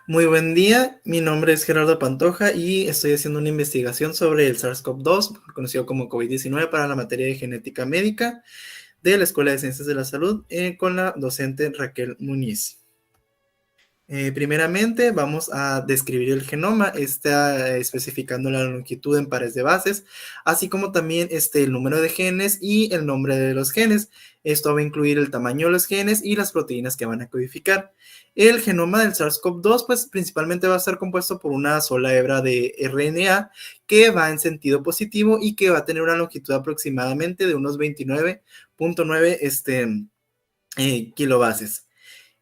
Muy buen día, mi nombre es Gerardo Pantoja y estoy haciendo una investigación sobre el SARS-CoV-2, conocido como COVID-19, para la materia de genética médica de la Escuela de Ciencias de la Salud con la docente Raquel Muñiz. Primeramente vamos a describir el genoma, está especificando la longitud en pares de bases, así como también el número de genes y el nombre de los genes. Esto va a incluir el tamaño de los genes y las proteínas que van a codificar. El genoma del SARS-CoV-2 pues principalmente va a estar compuesto por una sola hebra de RNA que va en sentido positivo y que va a tener una longitud aproximadamente de unos 29.9 kilobases.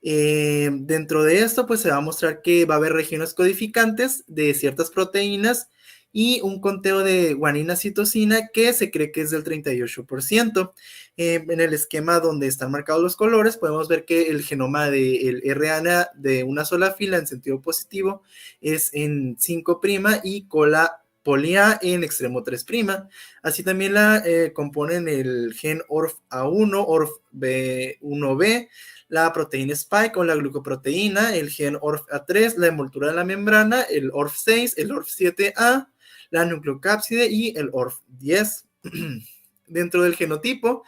Dentro de esto, pues se va a mostrar que va a haber regiones codificantes de ciertas proteínas y un conteo de guanina citosina que se cree que es del 38%. En el esquema donde están marcados los colores, podemos ver que el genoma del RNA de una sola fila en sentido positivo es en 5' y cola polia en extremo 3'. Así también la componen el gen ORF1, ORF1b, la proteína spike o la glucoproteína, el gen ORF-A3, la envoltura de la membrana, el ORF6, el ORF7A, la nucleocápside y el ORF10. Dentro del genotipo,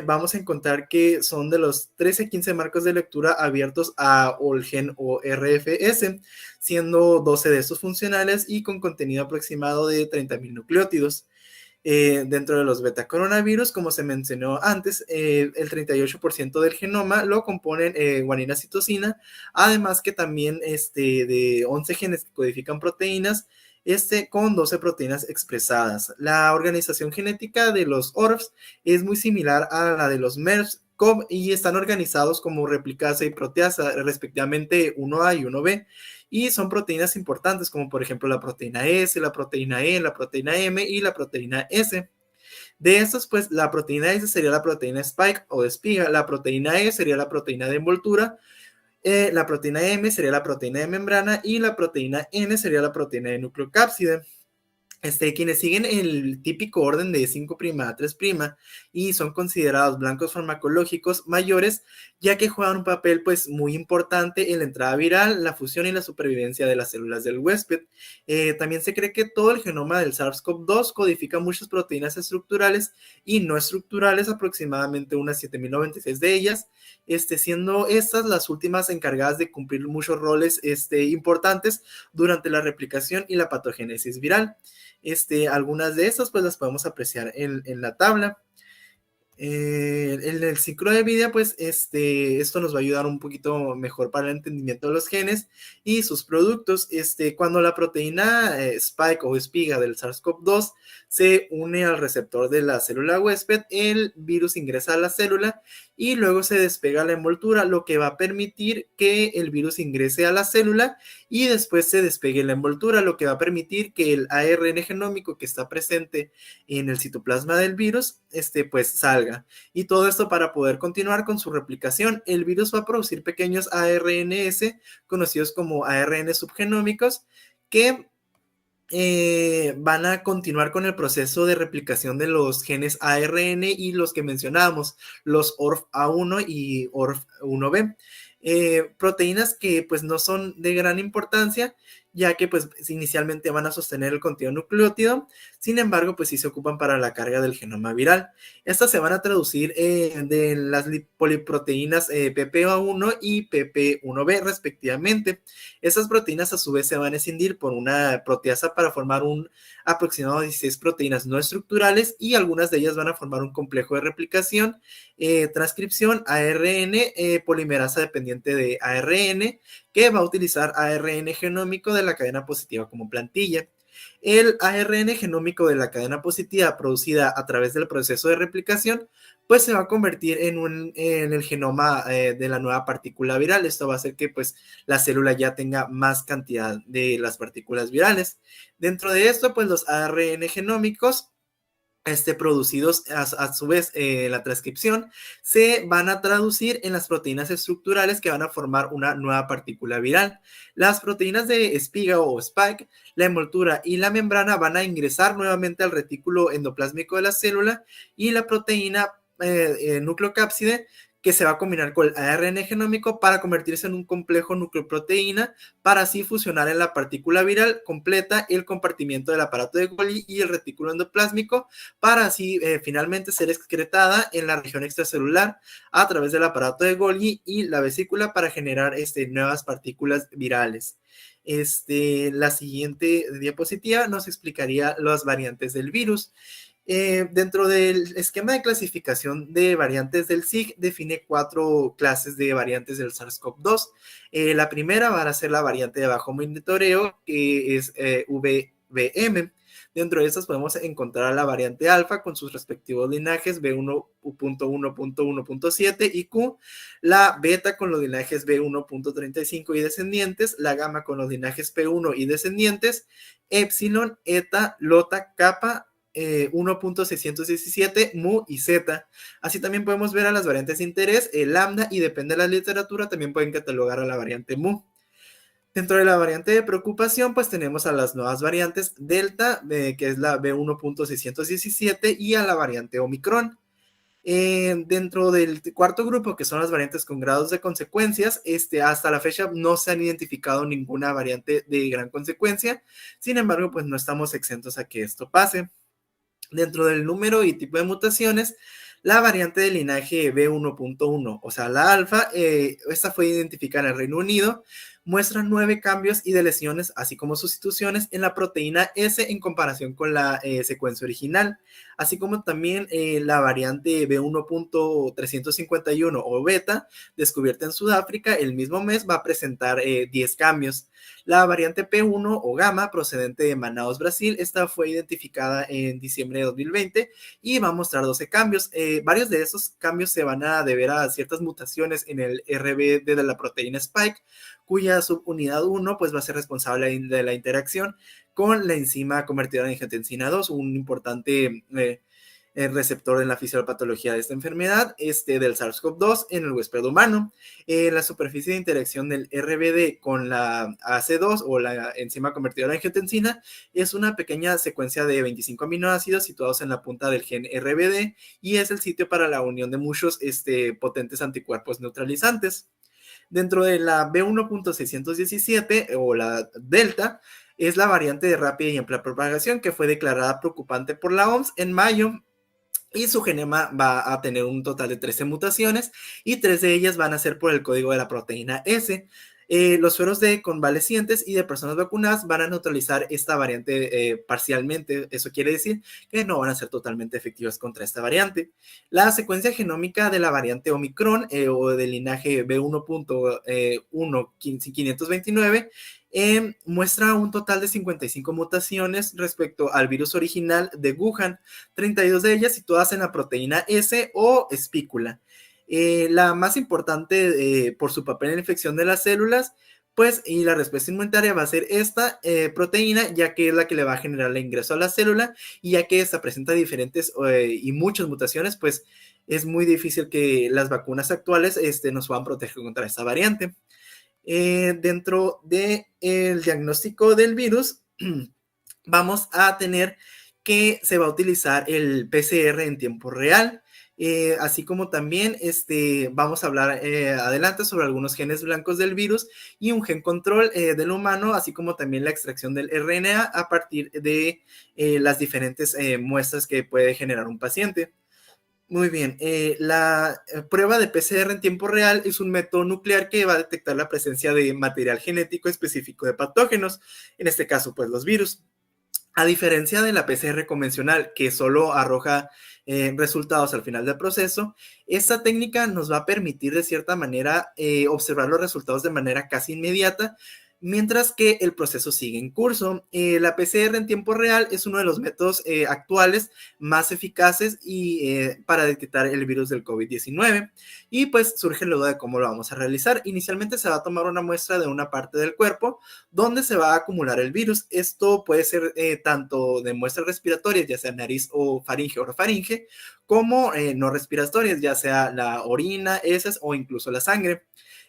vamos a encontrar que son de los 13 a 15 marcos de lectura abiertos a Olgen o RFS, siendo 12 de estos funcionales y con contenido aproximado de 30.000 nucleótidos. Dentro de los betacoronavirus, como se mencionó antes, el 38% del genoma lo componen guanina citosina, además que también de 11 genes que codifican proteínas, con 12 proteínas expresadas. La organización genética de los ORFs es muy similar a la de los MERS-CoV y están organizados como replicasa y proteasa, respectivamente 1A y 1B, y son proteínas importantes como por ejemplo la proteína S, la proteína E, la proteína M y la proteína S. De estos, pues la proteína S sería la proteína spike o de espiga, la proteína E sería la proteína de envoltura, la proteína M sería la proteína de membrana y la proteína N sería la proteína de nucleocápside. Quienes siguen el típico orden de 5' a 3' y son considerados blancos farmacológicos mayores, ya que juegan un papel pues muy importante en la entrada viral, la fusión y la supervivencia de las células del huésped. También se cree que todo el genoma del SARS-CoV-2 codifica muchas proteínas estructurales y no estructurales, aproximadamente unas 7.096 de ellas, siendo estas las últimas encargadas de cumplir muchos roles importantes durante la replicación y la patogénesis viral. Algunas de estas pues las podemos apreciar en la tabla. En el ciclo de vida, pues esto nos va a ayudar un poquito mejor para el entendimiento de los genes y sus productos. Cuando la proteína spike o espiga del SARS-CoV-2 se une al receptor de la célula huésped, el virus ingresa a la célula y luego se despega la envoltura, lo que va a permitir que el virus ingrese a la célula y después se despegue la envoltura, lo que va a permitir que el ARN genómico que está presente en el citoplasma del virus, pues salga. Y todo esto para poder continuar con su replicación. El virus va a producir pequeños ARNS, conocidos como ARN subgenómicos, que van a continuar con el proceso de replicación de los genes ARN y los que mencionábamos, los ORF1 y ORF1b. Proteínas que pues no son de gran importancia, ya que pues inicialmente van a sostener el contenido nucleótido, sin embargo pues sí se ocupan para la carga del genoma viral. Estas se van a traducir de las poliproteínas PP1 y PP1b respectivamente. Estas proteínas a su vez se van a escindir por una proteasa para formar un aproximado de 16 proteínas no estructurales y algunas de ellas van a formar un complejo de replicación, transcripción, ARN, polimerasa dependiente de ARN, que va a utilizar ARN genómico de la cadena positiva como plantilla. El ARN genómico de la cadena positiva producida a través del proceso de replicación pues se va a convertir en el genoma de la nueva partícula viral. Esto va a hacer que pues la célula ya tenga más cantidad de las partículas virales. Dentro de esto pues los ARN genómicos producidos a su vez la transcripción, se van a traducir en las proteínas estructurales que van a formar una nueva partícula viral. Las proteínas de espiga o spike, la envoltura y la membrana van a ingresar nuevamente al retículo endoplásmico de la célula y la proteína nucleocápside que se va a combinar con el ARN genómico para convertirse en un complejo nucleoproteína, para así fusionar en la partícula viral completa el compartimiento del aparato de Golgi y el retículo endoplásmico, para así finalmente ser excretada en la región extracelular a través del aparato de Golgi y la vesícula para generar nuevas partículas virales. La siguiente diapositiva nos explicaría las variantes del virus. Dentro del esquema de clasificación de variantes del SIG, define 4 clases de variantes del SARS-CoV-2. La primera va a ser la variante de bajo monitoreo, que es VBM. Dentro de estas podemos encontrar a la variante alfa con sus respectivos linajes B1.1.1.7 y Q, la beta con los linajes B1.35 y descendientes, la gamma con los linajes P1 y descendientes, epsilon, eta, lota, kappa, 1.617, mu y z. Así también podemos ver a las variantes de interés, lambda, y depende de la literatura, también pueden catalogar a la variante mu. Dentro de la variante de preocupación, pues tenemos a las nuevas variantes Delta, que es la B1.617, y a la variante Omicron. Dentro del cuarto grupo, que son las variantes con grados de consecuencias, hasta la fecha no se han identificado ninguna variante de gran consecuencia. Sin embargo, pues no estamos exentos a que esto pase. Dentro del número y tipo de mutaciones, la variante del linaje B1.1, o sea, la alfa, esta fue identificada en el Reino Unido, muestra 9 cambios y deleciones, así como sustituciones en la proteína S en comparación con la secuencia original, así como también la variante B1.351 o beta, descubierta en Sudáfrica el mismo mes, va a presentar 10 cambios. La variante P1 o gamma, procedente de Manaus, Brasil, esta fue identificada en diciembre de 2020 y va a mostrar 12 cambios. Varios de esos cambios se van a deber a ciertas mutaciones en el RBD de la proteína Spike, cuya subunidad 1 pues va a ser responsable de la interacción con la enzima convertidora en angiotensina 2, un importante receptor en la fisiopatología de esta enfermedad, del SARS-CoV-2 en el huésped humano. La superficie de interacción del RBD con la AC2 o la enzima convertidora en angiotensina es una pequeña secuencia de 25 aminoácidos situados en la punta del gen RBD y es el sitio para la unión de muchos potentes anticuerpos neutralizantes. Dentro de la B1.617 o la Delta, es la variante de rápida y amplia propagación que fue declarada preocupante por la OMS en mayo, y su genoma va a tener un total de 13 mutaciones y 3 de ellas van a ser por el código de la proteína S. Los sueros de convalecientes y de personas vacunadas van a neutralizar esta variante parcialmente. Eso quiere decir que no van a ser totalmente efectivas contra esta variante. La secuencia genómica de la variante Omicron o del linaje B1.1.529 muestra un total de 55 mutaciones respecto al virus original de Wuhan, 32 de ellas situadas en la proteína S o espícula. La más importante por su papel en la infección de las células, pues, y la respuesta inmunitaria va a ser esta proteína, ya que es la que le va a generar el ingreso a la célula, y ya que esta presenta diferentes y muchas mutaciones, pues es muy difícil que las vacunas actuales nos puedan proteger contra esta variante. Dentro del diagnóstico del virus, vamos a tener que se va a utilizar el PCR en tiempo real, así como también vamos a hablar adelante sobre algunos genes blancos del virus y un gen control del humano, así como también la extracción del RNA a partir de las diferentes muestras que puede generar un paciente. Muy bien, la prueba de PCR en tiempo real es un método nuclear que va a detectar la presencia de material genético específico de patógenos, en este caso pues los virus. A diferencia de la PCR convencional, que solo arroja resultados al final del proceso, esta técnica nos va a permitir de cierta manera observar los resultados de manera casi inmediata, mientras que el proceso sigue en curso. La PCR en tiempo real es uno de los métodos actuales más eficaces para detectar el virus del COVID-19. Y pues surge la duda de cómo lo vamos a realizar. Inicialmente se va a tomar una muestra de una parte del cuerpo donde se va a acumular el virus. Esto puede ser tanto de muestras respiratorias, ya sea nariz o faringe, como no respiratorias, ya sea la orina, heces o incluso la sangre.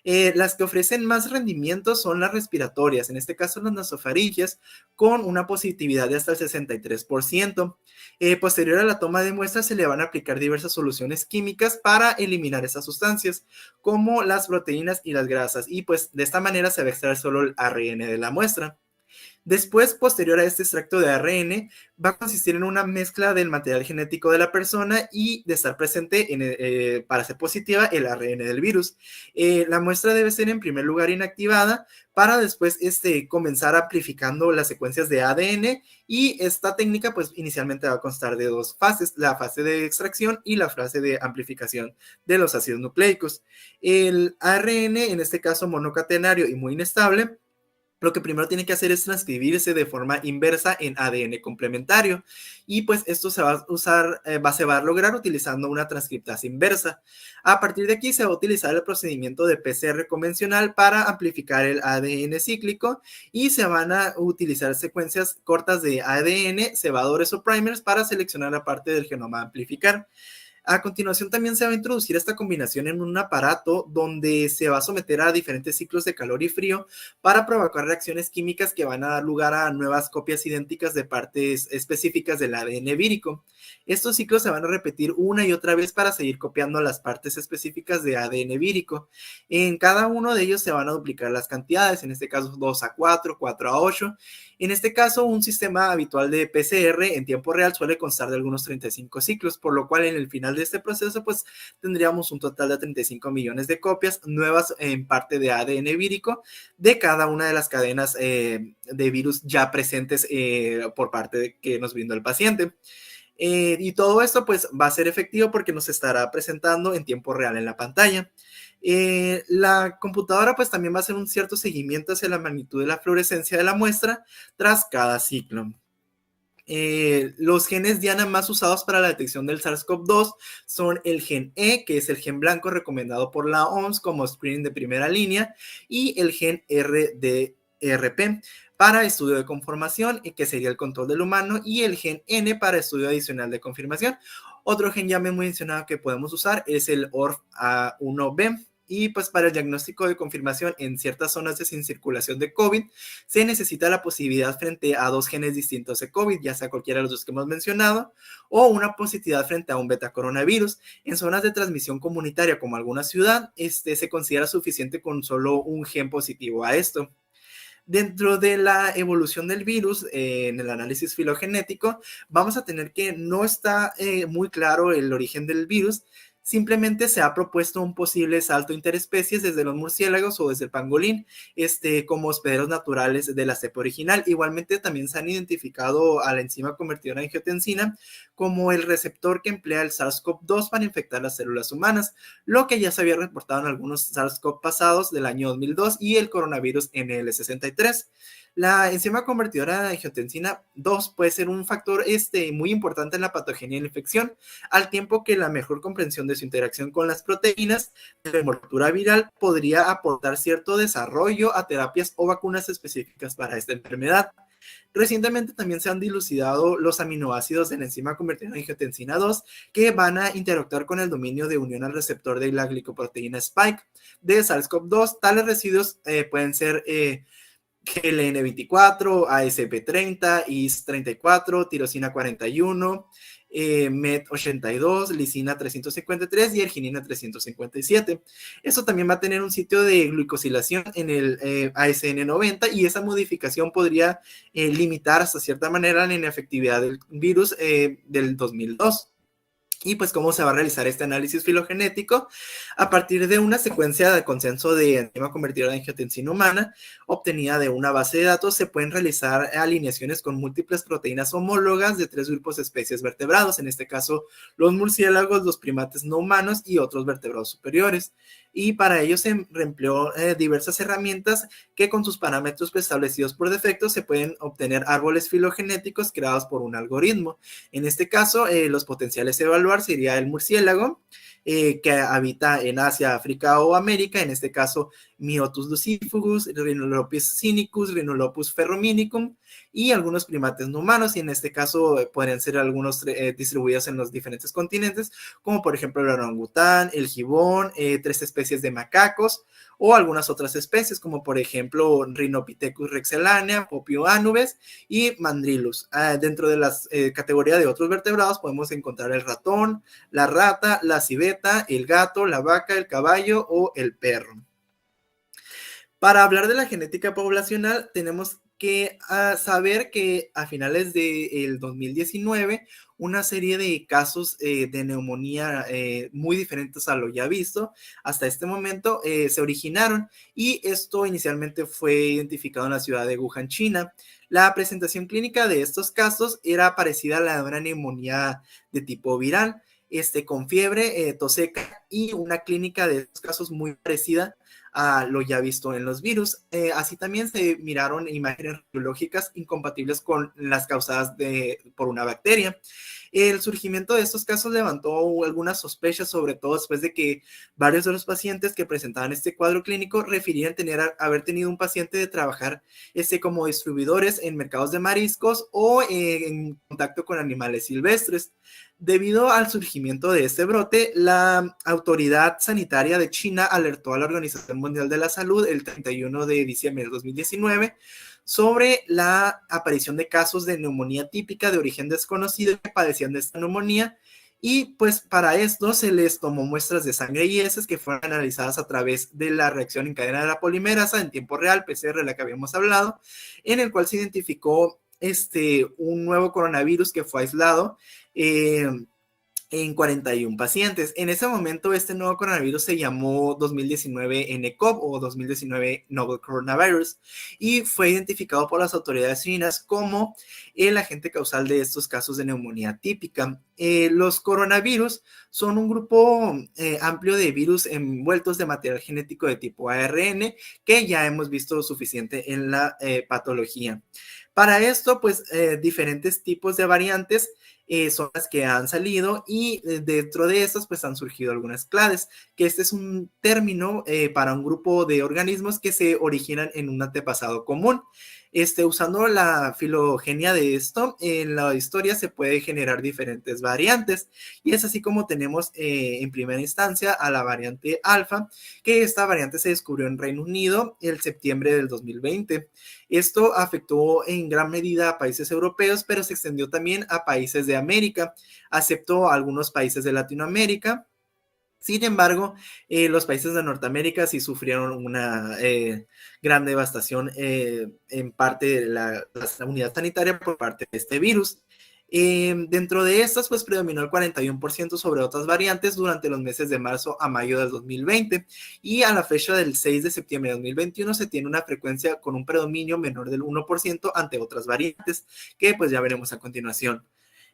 Las que ofrecen más rendimiento son las respiratorias, en este caso las nasofaringias, con una positividad de hasta el 63%. Posterior a la toma de muestras se le van a aplicar diversas soluciones químicas para eliminar esas sustancias, como las proteínas y las grasas, y pues de esta manera se va a extraer solo el ARN de la muestra. Después, posterior a este extracto de ARN, va a consistir en una mezcla del material genético de la persona y de estar presente para ser positiva el ARN del virus. La muestra debe ser en primer lugar inactivada para después comenzar amplificando las secuencias de ADN, y esta técnica pues inicialmente va a constar de dos fases, la fase de extracción y la fase de amplificación de los ácidos nucleicos. El ARN, en este caso monocatenario y muy inestable, lo que primero tiene que hacer es transcribirse de forma inversa en ADN complementario, y pues esto se va a usar, se va a lograr utilizando una transcriptasa inversa. A partir de aquí se va a utilizar el procedimiento de PCR convencional para amplificar el ADN cíclico, y se van a utilizar secuencias cortas de ADN, cebadores o primers para seleccionar la parte del genoma a amplificar. A continuación también se va a introducir esta combinación en un aparato donde se va a someter a diferentes ciclos de calor y frío para provocar reacciones químicas que van a dar lugar a nuevas copias idénticas de partes específicas del ADN vírico. Estos ciclos se van a repetir una y otra vez para seguir copiando las partes específicas de ADN vírico. En cada uno de ellos se van a duplicar las cantidades, en este caso 2 a 4, 4 a 8. En este caso, un sistema habitual de PCR en tiempo real suele constar de algunos 35 ciclos, por lo cual en el final de este proceso pues tendríamos un total de 35 millones de copias nuevas en parte de ADN vírico de cada una de las cadenas de virus ya presentes por parte de que nos brindó el paciente. Y todo esto pues va a ser efectivo porque nos estará presentando en tiempo real en la pantalla. La computadora pues también va a hacer un cierto seguimiento hacia la magnitud de la fluorescencia de la muestra tras cada ciclo. Los genes diana más usados para la detección del SARS-CoV-2 son el gen E, que es el gen blanco recomendado por la OMS como screening de primera línea, y el gen RDRP para estudio de conformación, que sería el control del humano, y el gen N para estudio adicional de confirmación. Otro gen ya me he mencionado que podemos usar es el ORF1b. Y pues para el diagnóstico de confirmación en ciertas zonas de sin circulación de COVID, se necesita la posibilidad frente a dos genes distintos de COVID, ya sea cualquiera de los dos que hemos mencionado, o una positividad frente a un betacoronavirus. En zonas de transmisión comunitaria como alguna ciudad, se considera suficiente con solo un gen positivo a esto. Dentro de la evolución del virus, en el análisis filogenético, vamos a tener que no está muy claro el origen del virus. Simplemente se ha propuesto un posible salto interespecies desde los murciélagos o desde el pangolín, como hospederos naturales de la cepa original. Igualmente también se han identificado a la enzima convertidora en angiotensina como el receptor que emplea el SARS-CoV-2 para infectar las células humanas, lo que ya se había reportado en algunos SARS-CoV pasados del año 2002 y el coronavirus NL63. La enzima convertidora de angiotensina 2 puede ser un factor muy importante en la patogenia y la infección, al tiempo que la mejor comprensión de su interacción con las proteínas de la envoltura viral podría aportar cierto desarrollo a terapias o vacunas específicas para esta enfermedad. Recientemente también se han dilucidado los aminoácidos de la enzima convertida en angiotensina 2 que van a interactuar con el dominio de unión al receptor de la glicoproteína Spike de SARS-CoV-2. Tales residuos pueden ser GLN24, ASP30, IS34, tirosina 41, MET82, lisina 353 y arginina 357. Esto también va a tener un sitio de glucosilación en el ASN90, y esa modificación podría limitar hasta cierta manera la inefectividad del virus del 2002. Y pues cómo se va a realizar este análisis filogenético a partir de una secuencia de consenso de enzima convertidora de angiotensina humana obtenida de una base de datos. Se pueden realizar alineaciones con múltiples proteínas homólogas de 3 grupos de especies vertebrados, en este caso los murciélagos, los primates no humanos y otros vertebrados superiores. Y para ello se empleó diversas herramientas que con sus parámetros preestablecidos por defecto se pueden obtener árboles filogenéticos creados por un algoritmo. En este caso, los potenciales a evaluar sería el murciélago, que habita en Asia, África o América, en este caso Myotus lucifugus, Rhinolopus cynicus, Rhinolopus ferrominicum y algunos primates no humanos, y en este caso podrían ser algunos distribuidos en los diferentes continentes, como por ejemplo el orangután, el gibón, 3 especies de macacos, o algunas otras especies, como por ejemplo Rhinopithecus rexelánea, Popio anubes y Mandrillus. Dentro de las categorías de otros vertebrados podemos encontrar el ratón, la rata, la civeta, el gato, la vaca, el caballo o el perro. Para hablar de la genética poblacional, tenemos que saber que a finales del 2019, una serie de casos de neumonía muy diferentes a lo ya visto hasta este momento se originaron, y esto inicialmente fue identificado en la ciudad de Wuhan, China. La presentación clínica de estos casos era parecida a la de una neumonía de tipo viral, con fiebre, tos seca y una clínica de estos casos muy parecida a lo ya visto en los virus. Así también se miraron imágenes radiológicas incompatibles con las causadas por una bacteria. El surgimiento de estos casos levantó algunas sospechas, sobre todo después de que varios de los pacientes que presentaban este cuadro clínico referían haber tenido un paciente de trabajar como distribuidores en mercados de mariscos o en contacto con animales silvestres. Debido al surgimiento de este brote, la autoridad sanitaria de China alertó a la Organización Mundial de la Salud el 31 de diciembre de 2019 sobre la aparición de casos de neumonía típica de origen desconocido que padecían de esta neumonía, y pues para esto se les tomó muestras de sangre y heces que fueron analizadas a través de la reacción en cadena de la polimerasa en tiempo real, PCR, de la que habíamos hablado, en el cual se identificó un nuevo coronavirus que fue aislado en 41 pacientes. En ese momento, este nuevo coronavirus se llamó 2019 nCoV o 2019 Novel Coronavirus, y fue identificado por las autoridades chinas como el agente causal de estos casos de neumonía típica. Los coronavirus son un grupo amplio de virus envueltos de material genético de tipo ARN que ya hemos visto suficiente en la patología. Para esto, pues diferentes tipos de variantes son las que han salido, y dentro de estas pues han surgido algunas clades, que este es un término para un grupo de organismos que se originan en un antepasado común. Usando la filogenia de esto, en la historia se puede generar diferentes variantes, y es así como tenemos en primera instancia a la variante alfa, que esta variante se descubrió en Reino Unido el septiembre del 2020. Esto afectó en gran medida a países europeos, pero se extendió también a países de América, excepto algunos países de Latinoamérica. Sin embargo, los países de Norteamérica sí sufrieron una gran devastación en parte de la unidad sanitaria por parte de este virus. Dentro de estas, pues predominó el 41% sobre otras variantes durante los meses de marzo a mayo del 2020, y a la fecha del 6 de septiembre de 2021 se tiene una frecuencia con un predominio menor del 1% ante otras variantes, que pues ya veremos a continuación.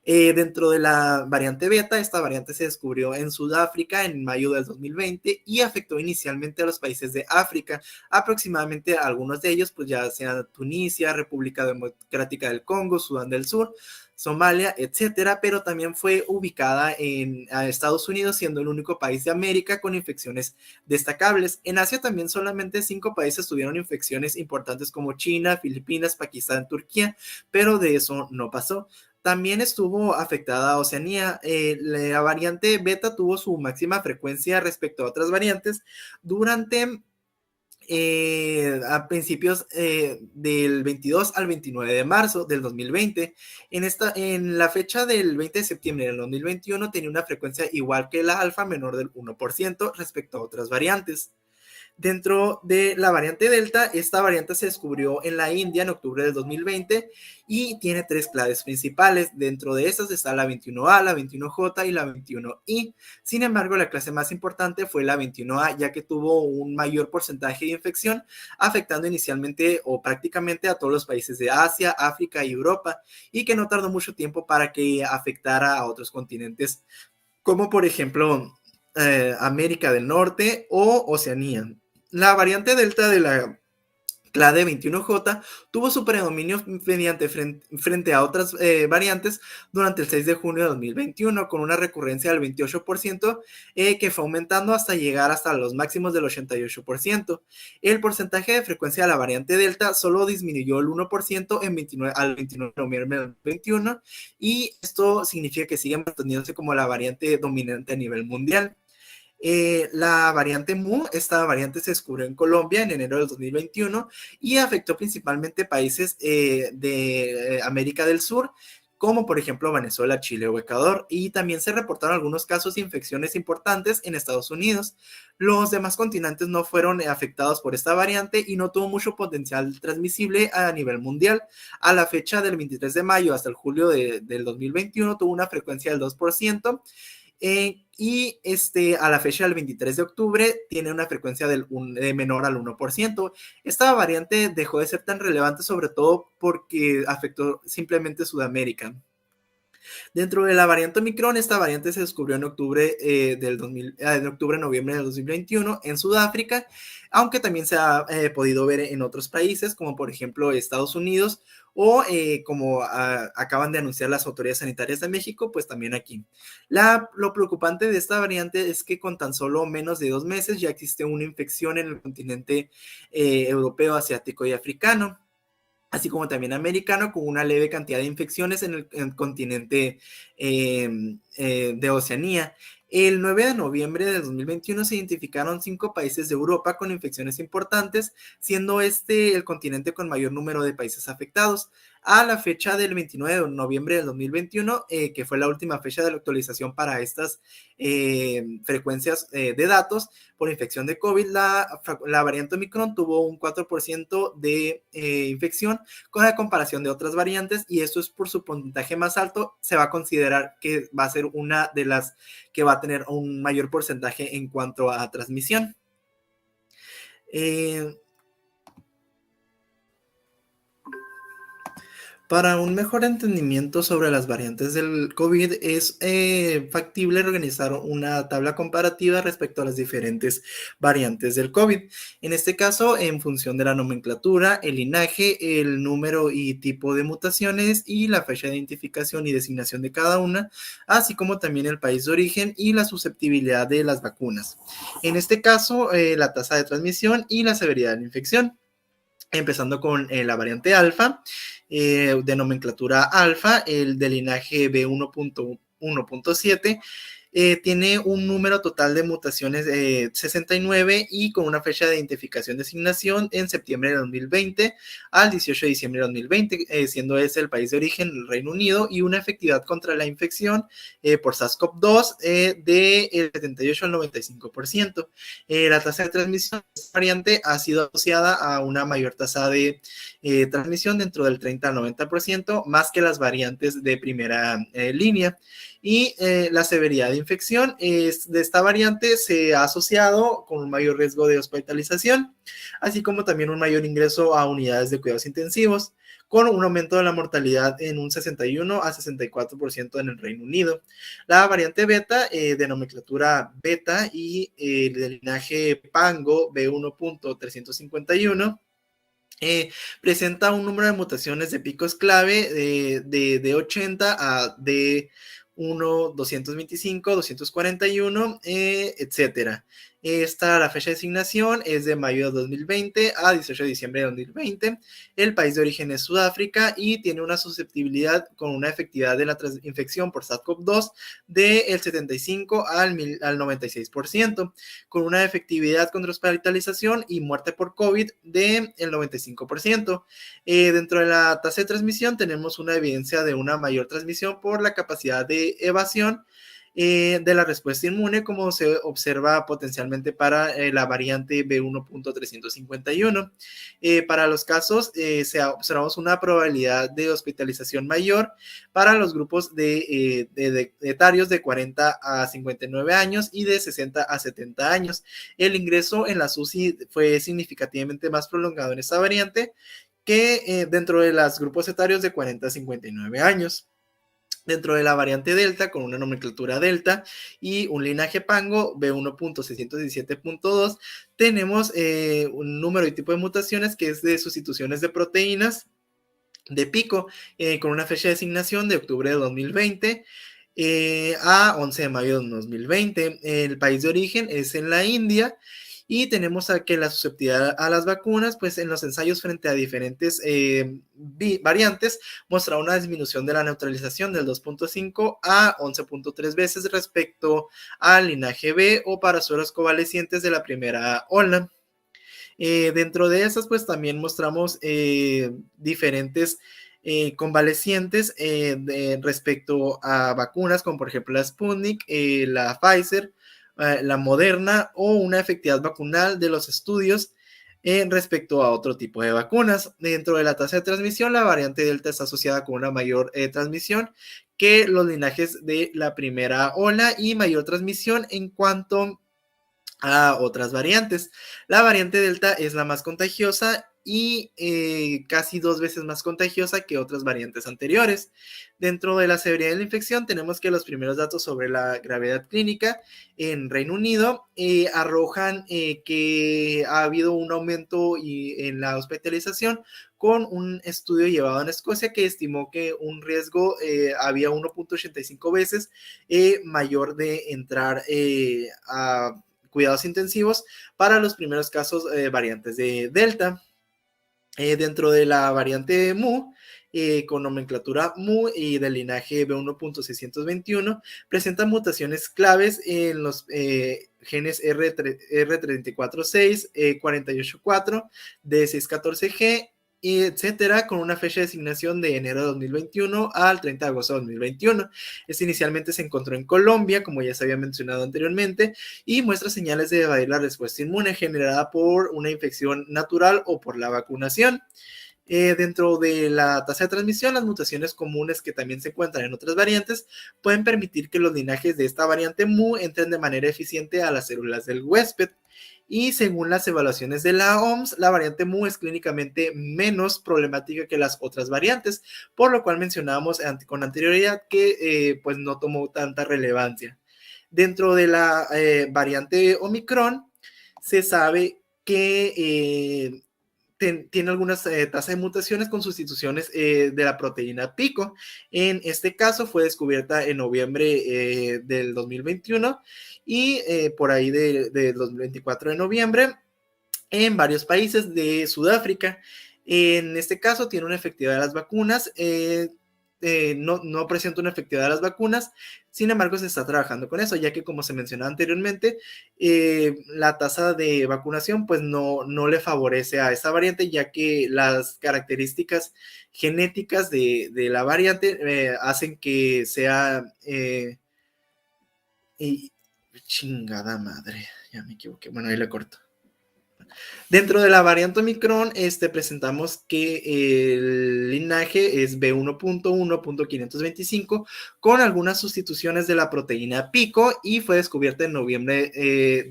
Dentro de la variante beta, esta variante se descubrió en Sudáfrica en mayo del 2020 y afectó inicialmente a los países de África, aproximadamente a algunos de ellos, pues ya sea Tunisia, República Democrática del Congo, Sudán del Sur, Somalia, etcétera, pero también fue ubicada en Estados Unidos, siendo el único país de América con infecciones destacables. En Asia también solamente 5 países tuvieron infecciones importantes, como China, Filipinas, Pakistán, Turquía, pero de eso no pasó. También estuvo afectada a Oceanía. La variante beta tuvo su máxima frecuencia respecto a otras variantes durante a principios del 22 al 29 de marzo del 2020. En la fecha del 20 de septiembre del 2021 tenía una frecuencia igual que la alfa, menor del 1% respecto a otras variantes. Dentro de la variante Delta, esta variante se descubrió en la India en octubre del 2020 y tiene 3 claves principales. Dentro de estas está la 21A, la 21J y la 21I. Sin embargo, la clase más importante fue la 21A, ya que tuvo un mayor porcentaje de infección, afectando inicialmente o prácticamente a todos los países de Asia, África y Europa, y que no tardó mucho tiempo para que afectara a otros continentes, como por ejemplo América del Norte o Oceanía. La variante Delta de la Clade 21J tuvo su predominio frente a otras variantes durante el 6 de junio de 2021, con una recurrencia del 28%, que fue aumentando hasta llegar hasta los máximos del 88%. El porcentaje de frecuencia de la variante Delta solo disminuyó el 1% al 29 de noviembre del 2021, y esto significa que sigue manteniéndose como la variante dominante a nivel mundial. La variante Mu, esta variante se descubrió en Colombia en enero del 2021 y afectó principalmente países de América del Sur, como por ejemplo Venezuela, Chile o Ecuador, y también se reportaron algunos casos de infecciones importantes en Estados Unidos. Los demás continentes no fueron afectados por esta variante y no tuvo mucho potencial transmisible a nivel mundial. A la fecha del 23 de mayo hasta el julio del 2021 tuvo una frecuencia del 2%. A la fecha del 23 de octubre tiene una frecuencia de menor al 1%. Esta variante dejó de ser tan relevante, sobre todo porque afectó simplemente Sudamérica. Dentro de la variante Omicron, esta variante se descubrió en octubre noviembre del 2021 en Sudáfrica, aunque también se ha podido ver en otros países, como por ejemplo Estados Unidos, o como acaban de anunciar las autoridades sanitarias de México, pues también aquí. Lo preocupante de esta variante es que con tan solo menos de 2 meses ya existe una infección en el continente europeo, asiático y africano, así como también americano, con una leve cantidad de infecciones en el continente de Oceanía. El 9 de noviembre de 2021 se identificaron 5 países de Europa con infecciones importantes, siendo este el continente con mayor número de países afectados. A la fecha del 29 de noviembre del 2021, que fue la última fecha de la actualización para estas frecuencias de datos por infección de COVID, la variante Omicron tuvo un 4% de infección con la comparación de otras variantes, y esto es por su puntaje más alto. Se va a considerar que va a ser una de las que va a tener un mayor porcentaje en cuanto a transmisión. Para un mejor entendimiento sobre las variantes del COVID, es factible organizar una tabla comparativa respecto a las diferentes variantes del COVID. En este caso, en función de la nomenclatura, el linaje, el número y tipo de mutaciones y la fecha de identificación y designación de cada una, así como también el país de origen y la susceptibilidad de las vacunas. En este caso, la tasa de transmisión y la severidad de la infección. Empezando con la variante alfa, de nomenclatura alfa, el de linaje B1.1.7, tiene un número total de mutaciones de 69 y con una fecha de identificación de asignación en septiembre de 2020 al 18 de diciembre de 2020, siendo ese el país de origen, el Reino Unido, y una efectividad contra la infección por SARS-CoV-2 del 78 al 95%. La tasa de transmisión de esta variante ha sido asociada a una mayor tasa de transmisión dentro del 30 al 90%, más que las variantes de primera línea. Y la severidad de infección de esta variante se ha asociado con un mayor riesgo de hospitalización, así como también un mayor ingreso a unidades de cuidados intensivos, con un aumento de la mortalidad en un 61 a 64% en el Reino Unido. La variante beta, de nomenclatura beta y de linaje Pango B1.351, presenta un número de mutaciones de picos clave de 80 a D1, 225, 241, etcétera. La fecha de asignación es de mayo de 2020 a 18 de diciembre de 2020. El país de origen es Sudáfrica y tiene una susceptibilidad con una efectividad de la infección por SARS-CoV-2 del 75 al 96%, con una efectividad contra hospitalización y muerte por COVID del 95%. Dentro de la tasa de transmisión tenemos una evidencia de una mayor transmisión por la capacidad de evasión de la respuesta inmune, como se observa potencialmente para la variante B1.351. Para los casos, observamos una probabilidad de hospitalización mayor para los grupos de etarios de 40 a 59 años y de 60 a 70 años. El ingreso en la UCI fue significativamente más prolongado en esta variante que dentro de los grupos etarios de 40 a 59 años. Dentro de la variante Delta, con una nomenclatura Delta y un linaje Pango B1.617.2, tenemos un número y tipo de mutaciones que es de sustituciones de proteínas de pico, con una fecha de asignación de octubre de 2020 a 11 de mayo de 2020. El país de origen es en la India. Y tenemos a que la susceptibilidad a las vacunas, pues en los ensayos frente a diferentes variantes, mostró una disminución de la neutralización del 2.5 a 11.3 veces respecto al linaje B o para sueros covalescientes de la primera ola. Dentro de esas, pues también mostramos diferentes convalecientes respecto a vacunas, como por ejemplo la Sputnik, la Pfizer, la Moderna o una efectividad vacunal de los estudios respecto a otro tipo de vacunas. Dentro de la tasa de transmisión, la variante Delta está asociada con una mayor transmisión que los linajes de la primera ola y mayor transmisión en cuanto a otras variantes. La variante Delta es la más contagiosa y casi 2 veces más contagiosa que otras variantes anteriores. Dentro de la severidad de la infección tenemos que los primeros datos sobre la gravedad clínica en Reino Unido arrojan que ha habido un aumento en la hospitalización con un estudio llevado en Escocia que estimó que un riesgo había 1.85 veces mayor de entrar a cuidados intensivos para los primeros casos variantes de Delta. Dentro de la variante Mu, con nomenclatura Mu y del linaje B1.621, presentan mutaciones claves en los genes R346, 484, D614G, etcétera, con una fecha de asignación de enero de 2021 al 30 de agosto de 2021. Este inicialmente se encontró en Colombia, como ya se había mencionado anteriormente, y muestra señales de evadir la respuesta inmune generada por una infección natural o por la vacunación. Dentro de la tasa de transmisión, las mutaciones comunes que también se encuentran en otras variantes pueden permitir que los linajes de esta variante Mu entren de manera eficiente a las células del huésped. Y según las evaluaciones de la OMS, la variante Mu es clínicamente menos problemática que las otras variantes, por lo cual mencionábamos con anterioridad que pues no tomó tanta relevancia. Dentro de la variante Omicron, se sabe que tiene algunas tasas de mutaciones con sustituciones de la proteína pico. En este caso fue descubierta en noviembre del 2021 y por ahí del 2024 de noviembre en varios países de Sudáfrica. En este caso tiene una efectividad de las vacunas, no presenta una efectividad de las vacunas, sin embargo se está trabajando con eso, ya que como se mencionaba anteriormente, la tasa de vacunación pues no le favorece a esta variante, ya que las características genéticas de la variante hacen que sea... y, chingada madre, ya me equivoqué, bueno, ahí le corto. Dentro de la variante Omicron, presentamos que el linaje es B1.1.525 con algunas sustituciones de la proteína pico y fue descubierta en noviembre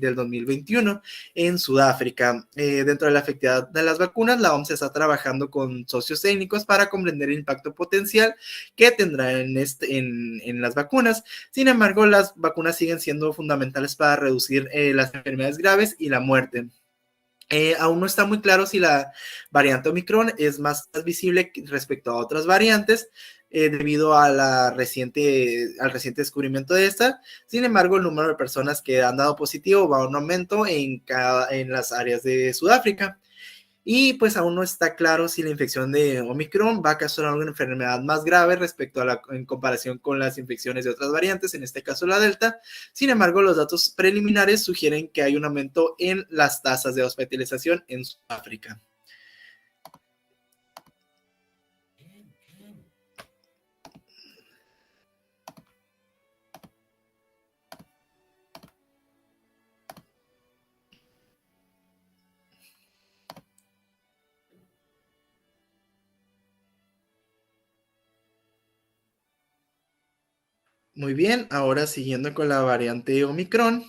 del 2021 en Sudáfrica. Dentro de la efectividad de las vacunas, la OMS está trabajando con socios técnicos para comprender el impacto potencial que tendrá en las vacunas. Sin embargo, las vacunas siguen siendo fundamentales para reducir las enfermedades graves y la muerte. Aún no está muy claro si la variante Omicron es más visible respecto a otras variantes debido a al reciente descubrimiento de esta. Sin embargo, el número de personas que han dado positivo va a un aumento en las áreas de Sudáfrica. Y pues aún no está claro si la infección de Omicron va a causar alguna enfermedad más grave respecto a en comparación con las infecciones de otras variantes, en este caso la Delta. Sin embargo, los datos preliminares sugieren que hay un aumento en las tasas de hospitalización en Sudáfrica. Muy bien, ahora siguiendo con la variante Omicron.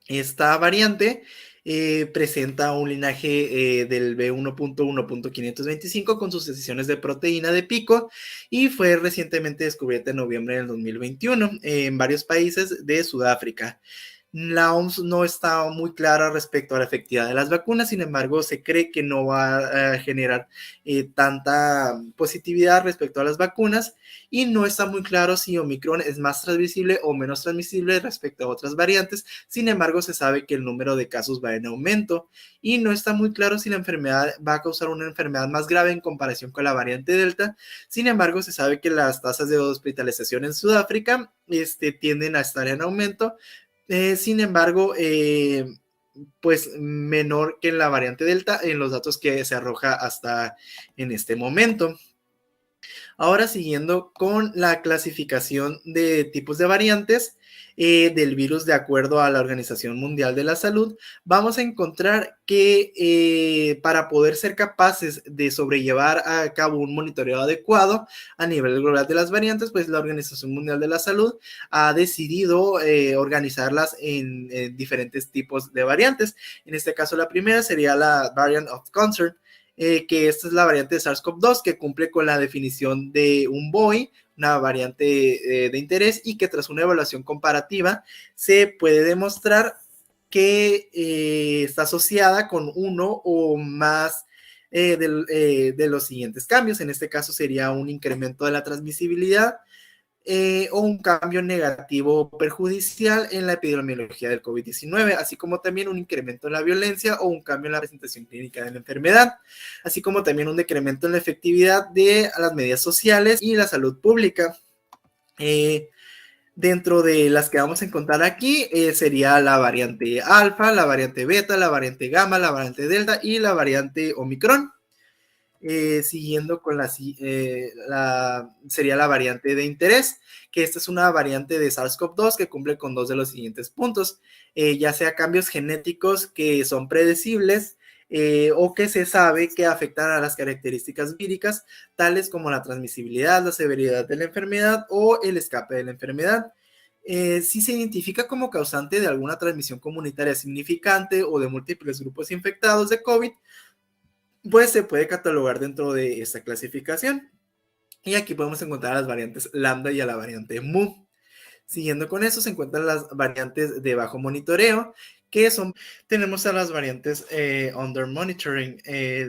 Esta variante presenta un linaje del B1.1.525 con sus decisiones de proteína de pico y fue recientemente descubierta en noviembre del 2021 en varios países de Sudáfrica. La OMS no está muy clara respecto a la efectividad de las vacunas, sin embargo, se cree que no va a generar tanta positividad respecto a las vacunas y no está muy claro si Omicron es más transmisible o menos transmisible respecto a otras variantes. Sin embargo, se sabe que el número de casos va en aumento y no está muy claro si la enfermedad va a causar una enfermedad más grave en comparación con la variante Delta. Sin embargo, se sabe que las tasas de hospitalización en Sudáfrica tienden a estar en aumento. Sin embargo, pues menor que en la variante Delta en los datos que se arroja hasta en este momento. Ahora siguiendo con la clasificación de tipos de variantes del virus de acuerdo a la Organización Mundial de la Salud, vamos a encontrar que para poder ser capaces de sobrellevar a cabo un monitoreo adecuado a nivel global de las variantes, pues la Organización Mundial de la Salud ha decidido organizarlas en diferentes tipos de variantes. En este caso, la primera sería la Variant of Concern, que esta es la variante de SARS-CoV-2 que cumple con la definición de un BOI, una variante de interés, y que tras una evaluación comparativa se puede demostrar que está asociada con uno o más de los siguientes cambios. En este caso sería un incremento de la transmisibilidad, o un cambio negativo perjudicial en la epidemiología del COVID-19, así como también un incremento en la violencia o un cambio en la presentación clínica de la enfermedad, así como también un decremento en la efectividad de las medidas sociales y la salud pública. Dentro de las que vamos a encontrar aquí sería la variante alfa, la variante beta, la variante gamma, la variante delta y la variante omicron. Siguiendo con sería la variante de interés, que esta es una variante de SARS-CoV-2 que cumple con dos de los siguientes puntos, ya sea cambios genéticos que son predecibles o que se sabe que afectan a las características víricas, tales como la transmisibilidad, la severidad de la enfermedad o el escape de la enfermedad. Si se identifica como causante de alguna transmisión comunitaria significante o de múltiples grupos infectados de COVID, pues se puede catalogar dentro de esta clasificación. Y aquí podemos encontrar las variantes lambda y a la variante mu. Siguiendo con eso se encuentran las variantes de bajo monitoreo, que son, tenemos a las variantes under monitoring,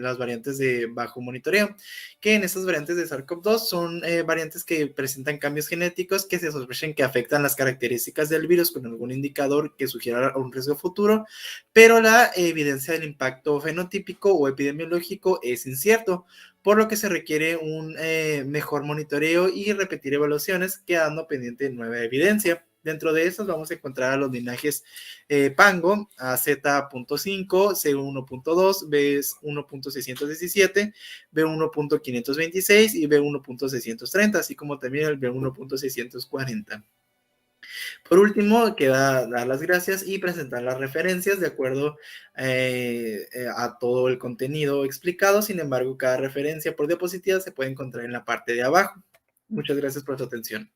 las variantes de bajo monitoreo, que en estas variantes de SARS-CoV-2 son variantes que presentan cambios genéticos que se sospechan que afectan las características del virus con algún indicador que sugiera un riesgo futuro, pero la evidencia del impacto fenotípico o epidemiológico es incierto, por lo que se requiere un mejor monitoreo y repetir evaluaciones, quedando pendiente nueva evidencia. Dentro de estos vamos a encontrar a los linajes Pango, AZ.5, C1.2, B1.617, B1.526 y B1.630, así como también el B1.640. Por último, queda dar las gracias y presentar las referencias de acuerdo a todo el contenido explicado. Sin embargo, cada referencia por diapositiva se puede encontrar en la parte de abajo. Muchas gracias por su atención.